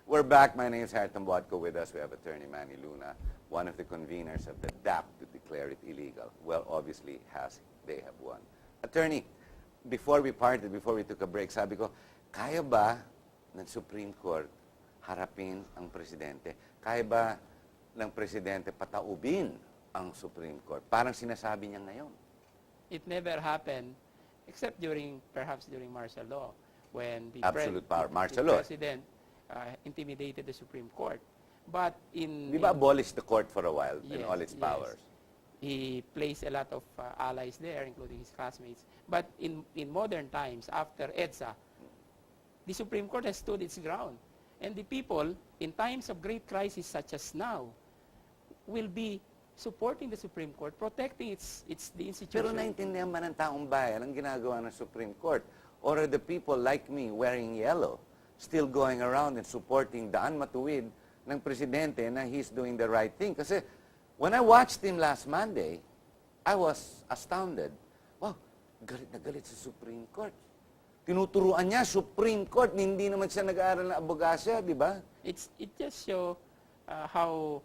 We're back. My name is Harton Bodko. With us, we have Attorney Manny Luna, one of the conveners of the DAP to declare it illegal. Well, obviously, they have won. Attorney, before we parted, before we took a break, sabi ko, kaya ba ng Supreme Court harapin ang presidente? Kaya ba ng presidente pataubin ang Supreme Court? Parang sinasabi niya ngayon. It never happened, except perhaps during martial law, when the Absolute power, martial law. President intimidated the Supreme Court. But Di ba abolished the court for a while and all its powers? He placed a lot of allies there, including his classmates. But in modern times, after EDSA, the Supreme Court has stood its ground. And the people, in times of great crisis such as now, will be supporting the Supreme Court, protecting the institution. Pero naintindihan ba ng taong bayan ang ginagawa ng Supreme Court? Or are the people like me wearing yellow still going around and supporting daan matuwid ng presidente na he's doing the right thing? Kasi when I watched him last Monday, I was astounded. Wow, galit na galit sa Supreme Court. Tinuturuan niya, Supreme Court, hindi naman siya nag-aaral na abogasya, di ba? It just shows how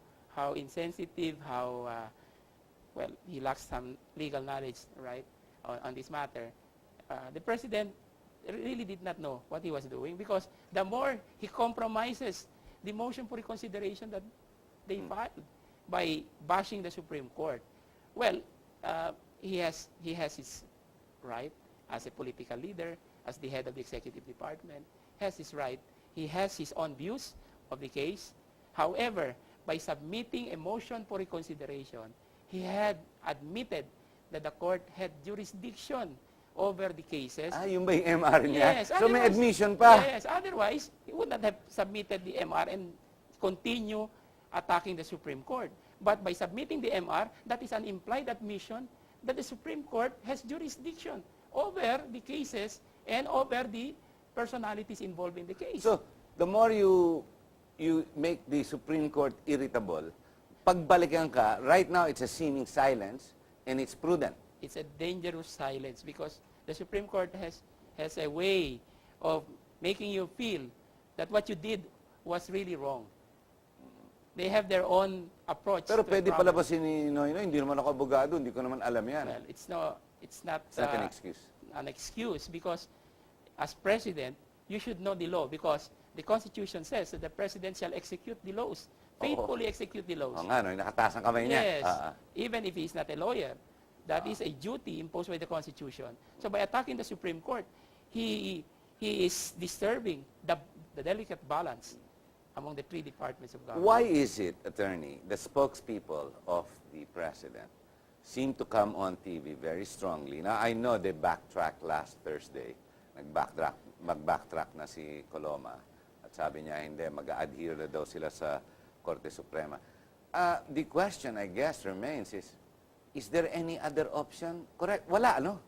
insensitive, well, he lacks some legal knowledge, right, on this matter. The president really did not know what he was doing, because the more he compromises the motion for reconsideration that they filed by bashing the Supreme Court, well, he has his right as a political leader, as the head of the executive department, has his right. He has his own views of the case. However, by submitting a motion for reconsideration, he had admitted that the court had jurisdiction over the cases. Yung ba yung MR niya? Yes. So may admission pa? Yes. Otherwise, he would not have submitted the MR and continue attacking the Supreme Court. But by submitting the MR, that is an implied admission that the Supreme Court has jurisdiction over the cases and over the personalities involved in the case. So, the more you make the Supreme Court irritable, pagbalikan ka, right now it's a seeming silence and it's prudent. It's a dangerous silence because the Supreme Court has a way of making you feel that what you did was really wrong. They have their own approach. Pero to pwede pala ba si Noynoy, hindi naman ako abogado, hindi ko naman alam yan. Well, it's not an excuse. An excuse because as president, you should know the law because the Constitution says that the president shall execute the laws, faithfully execute the laws. Oo nga, no, nakataas ang kamay niya. Yes, even if he is not a lawyer. That is a duty imposed by the Constitution. So by attacking the Supreme Court, he is disturbing the delicate balance among the three departments of government. Why is it, Attorney, the spokespeople of the President seem to come on TV very strongly? Now, I know they backtracked last Thursday. Mag-backtrack na si Coloma. At sabi niya, hindi, mag-adhere na daw sila sa Korte Suprema. The question, I guess, remains is there any other option? Correct? Wala, no?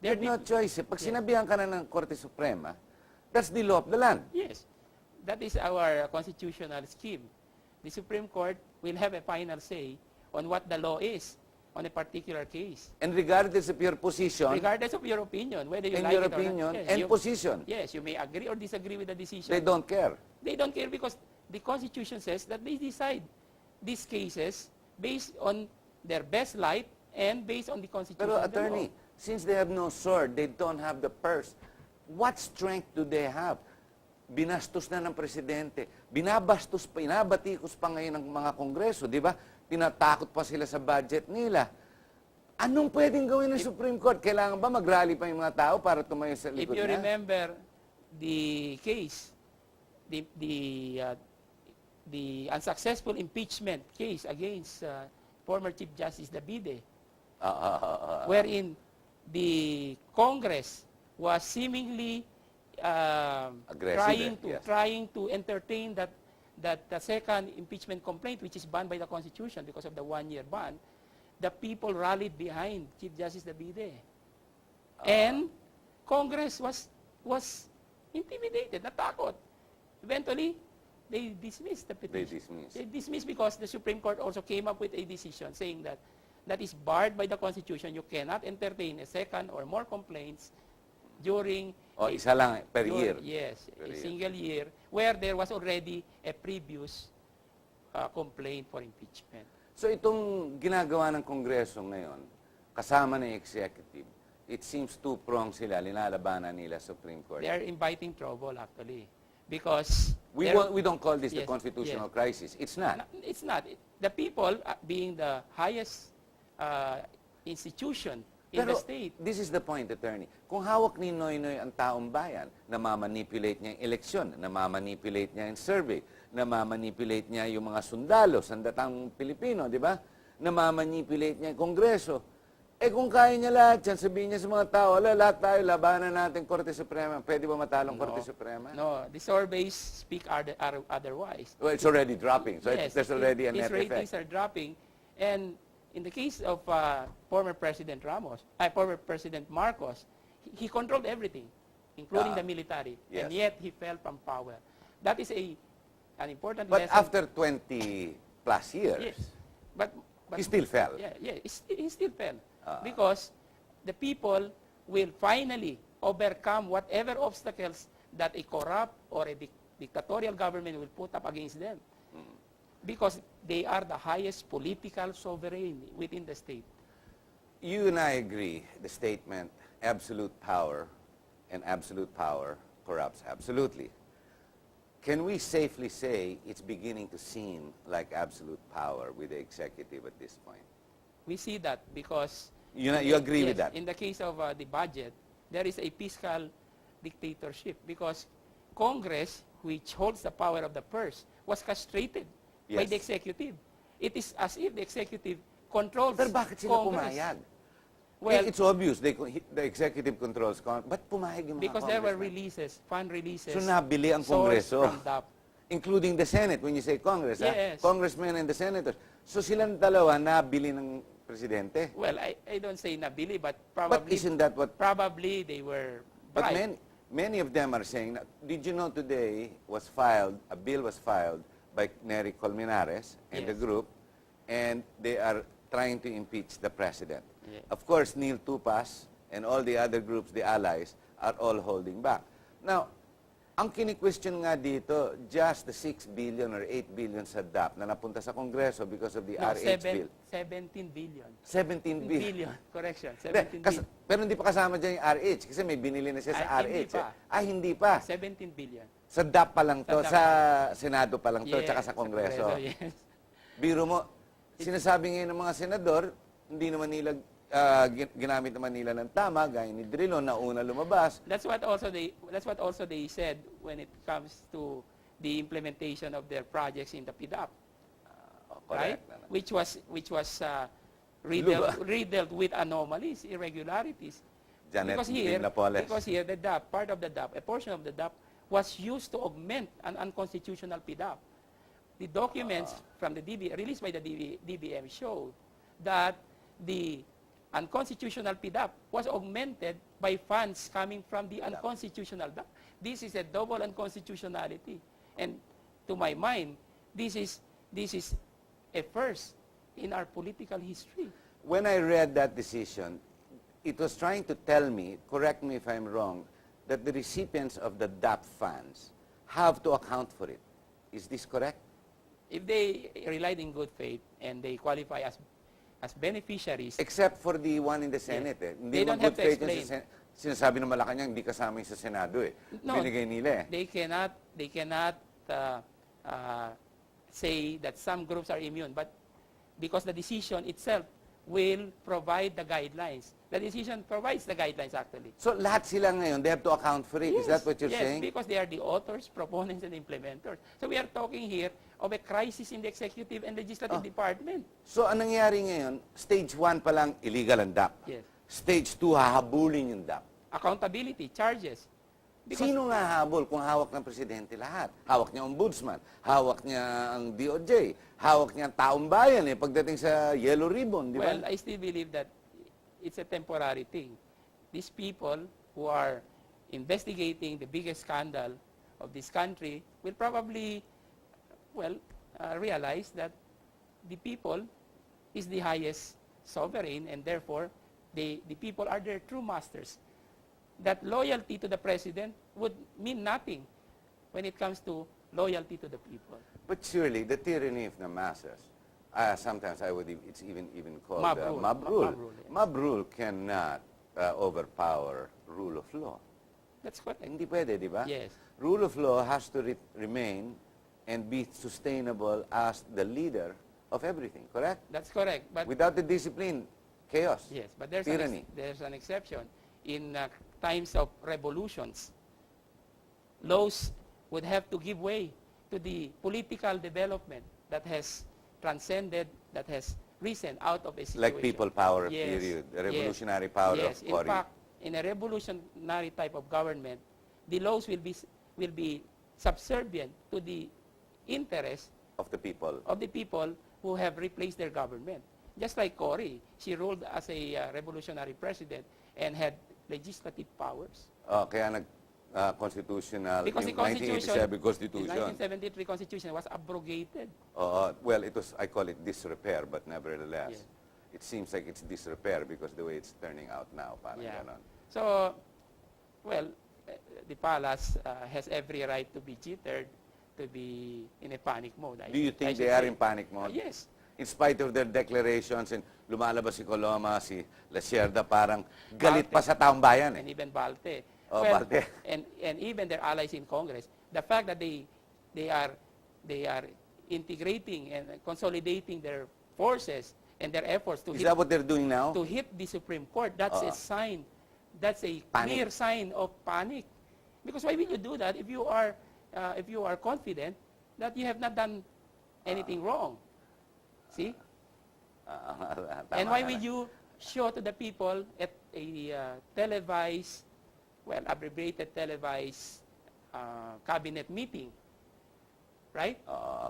They have no choice. Pag sinabihan ka na ng Korte Suprema, that's the law of the land. Yes. That is our constitutional scheme. The Supreme Court will have a final say on what the law is on a particular case. And regardless of your position, regardless of your opinion, whether you like your it or opinion not. Yes, and position, yes, you may agree or disagree with the decision. they don't care. They don't care because the Constitution says that they decide these cases based on their best light and based on the Constitution. Pero attorney, since they have no sword, they don't have the purse, what strength do they have? Binastos na ng presidente, binabatikos pa ngayon ng mga kongreso, di ba? Tinatakot pa sila sa budget nila. Anong pwedeng gawin ng Supreme Court? Kailangan ba mag-rally pa yung mga tao para tumayo sa likod If you niya? remember the case, the unsuccessful impeachment case against former Chief Justice Davide, wherein the Congress was seemingly trying to entertain that the second impeachment complaint, which is banned by the Constitution because of the one-year ban, the people rallied behind Chief Justice Davide. And Congress was intimidated, natakot. Eventually, they dismissed the petition. They dismissed because the Supreme Court also came up with a decision saying that is barred by the Constitution. You cannot entertain a second or more complaints during O, isa lang per Sure, year. Yes, Per a year. single year where there was already a previous complaint for impeachment. So itong ginagawa ng Kongreso ngayon, kasama ng executive, it seems two-pronged sila, linalabanan nila Supreme Court. They are inviting trouble actually because We don't call this the Yes, constitutional crisis. It's not. It's not. The people, being the highest institution in Pero the state, this is the point, Attorney. Kung hawak ni Noynoy ang taong bayan, namamanipulate niya yung eleksyon, namamanipulate niya yung survey, namamanipulate niya yung mga sundalo, sandatang Pilipino, di ba? Namamanipulate niya yung Kongreso. Eh kung kaya niya lahat yan, sabihin niya sa mga tao, lahat tayo, labanan natin Korte Suprema. Pwede ba matalong Korte Suprema? no, the surveys speak otherwise. Well, it's already dropping. So Yes, there's already a his net ratings effect. are dropping, and in the case of former President former President Marcos, he controlled everything, including the military, yes. and yet he fell from power. That is an important But lesson. after 20 plus years, Yes, but he still fell. yeah, he still fell because the people will finally overcome whatever obstacles that a corrupt or a dictatorial government will put up against them. Because they are the highest political sovereign within the state. You and I agree, the statement, absolute power and absolute power corrupts absolutely. Can we safely say it's beginning to seem like absolute power with the executive at this point? We see that because... You agree with that? In the case of the budget, there is a fiscal dictatorship because Congress, which holds the power of the purse, was castrated by Yes. the executive. It is as if the executive controls Pero bakit sila Congress. pumayag? Well, It's obvious, the executive controls Congress. Ba't pumayag yung mga because there were congressmen? fund releases. So nabili ang sourced Kongreso. from DAP. Including the Senate, when you say Congress, Yes. Congressmen and the senators. So silang dalawa nabili ng presidente. Well, I don't say nabili, but But isn't that what... probably they were But bribed. many of them are saying, did you know today a bill was filed by Nery Colmenares and the Yes. group, and they are trying to impeach the president. Yeah. Of course, Neil Tupas and all the other groups, the allies, are all holding back. Now, ang kini-question nga dito, just the 6 billion or 8 billion sa DAP na napunta sa Kongreso because of the No, RH bill. 17 billion. 17 billion. Billion, correction. Hindi, 17 billion. pero hindi pa kasama dyan yung RH kasi may binili na siya sa Ay, hindi RH. pa. Hindi pa. 17 billion. Sa DAP pa lang to, Sa DAP. sa Senado pa lang to, Yes, tsaka sa Kongreso. yes. Biro mo, sinasabi ngayon ng mga senador, hindi naman nila, ginamit naman nila ng tama, gaya ni Drilon na una lumabas. That's what also they said when it comes to the implementation of their projects in the PDAP, right? Correct. Which was Luba. riddled with anomalies, irregularities. Janet Because Napoles. here the DAP, part of the DAP, a portion of the DAP was used to augment an unconstitutional PDAP. The documents from the released by the DBM showed that the unconstitutional PDAP was augmented by funds coming from the unconstitutional DAP. This is a double unconstitutionality. And to my mind, this is a first in our political history. When I read that decision, it was trying to tell me, correct me if I'm wrong, that the recipients of the DAP funds have to account for it. Is this correct? If they relied in good faith and they qualify as beneficiaries, Except for the one in the Senate. Eh. Hindi They naman don't have good to faith yung explain. sinasabi ng Malacanang, hindi kasama yung sa Senado eh. No. Binigay nila eh. they cannot say that some groups are immune, but because the decision itself will provide the guidelines. The decision provides the guidelines actually. So lahat sila ngayon, they have to account for it. Is that what you're yes, saying? because they are the authors, proponents, and implementers. So we are talking here of a crisis in the executive and legislative department. So anong nangyari ngayon, stage 1 pa lang, illegal ang DAP. Yes. Stage 2, hahabulin yung DAP. Accountability, charges. Because Sino nga habol kung hawak ng presidente lahat? Hawak niya ang ombudsman, hawak niya ang DOJ, hawak niya ang taong bayan eh, pagdating sa yellow ribbon, di ba? Well, I still believe that it's a temporary thing. These people who are investigating the biggest scandal of this country will probably, realize that the people is the highest sovereign and therefore the people are their true masters. that loyalty to the president would mean nothing when it comes to loyalty to the people. But surely, the tyranny of the masses, sometimes it's even called Mob rule. mob rule. Mob rule, yes. Mob rule cannot overpower rule of law. That's correct. Hindi pwede, di ba? Yes. Rule of law has to remain and be sustainable as the leader of everything, correct? That's correct. But Without the discipline, chaos. yes, but there's Tyranny. there's an exception. In times of revolutions, laws would have to give way to the political development that has transcended, that has risen out of a situation. Like people power Yes, period, the yes, revolutionary power yes. of In Cory. fact, in a revolutionary type of government, the laws will be subservient to the interest Of the people. of the people who have replaced their government. Just like Cory, she ruled as a revolutionary president and had legislative powers. Kaya constitutional, Because the yung Constitution, 1987 the Constitution. 1973 Constitution was abrogated. Well, I call it disrepair, but nevertheless, Yes. it seems like it's disrepair because the way it's turning out now, parang Yeah. ganon. So, well, the palace has every right to be jittered, to be in a panic mode. Do you I think should they are say. in panic mode? Yes. In spite of their declarations, and lumalabas si Coloma, si La Sierda, parang galit Balte. pa sa taong bayan And eh. even Balte. Oh, Balte. And even their allies in Congress. The fact that they are integrating and consolidating their forces and their efforts Is that what they're doing now? to hit the Supreme Court, that's a sign. That's a Panic. clear sign of panic. Because why will you do that if you are confident that you have not done anything wrong? See? And why will you show to the people at a televised, well, abbreviated televised cabinet meeting, right?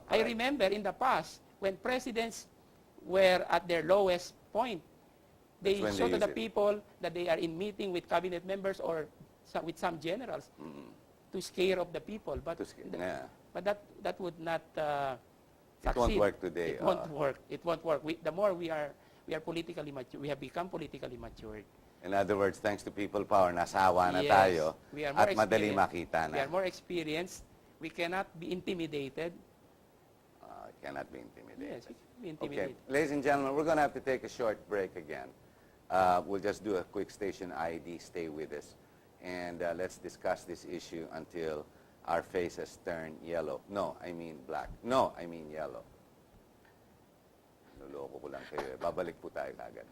I remember in the past, when presidents were at their lowest point, they That's when show they to the use it. people that they are in meeting with cabinet members or with some generals to scare of the people. But, Yeah. but that would not It won't succeed. work today. It won't work. It won't work. The more we are politically mature, we have become politically matured. In other words, thanks to people power, nasawa na Yes. tayo We are more at madali experienced. makita We are na. more experienced. We cannot be intimidated. Cannot be intimidated. Yes, we can be Okay, intimidated. ladies and gentlemen, we're going to have to take a short break again. We'll just do a quick station ID. Stay with us. And let's discuss this issue until our faces turn yellow. No, I mean black. No, I mean yellow. Nuloko ko lang kayo. Babalik po tayo kagad.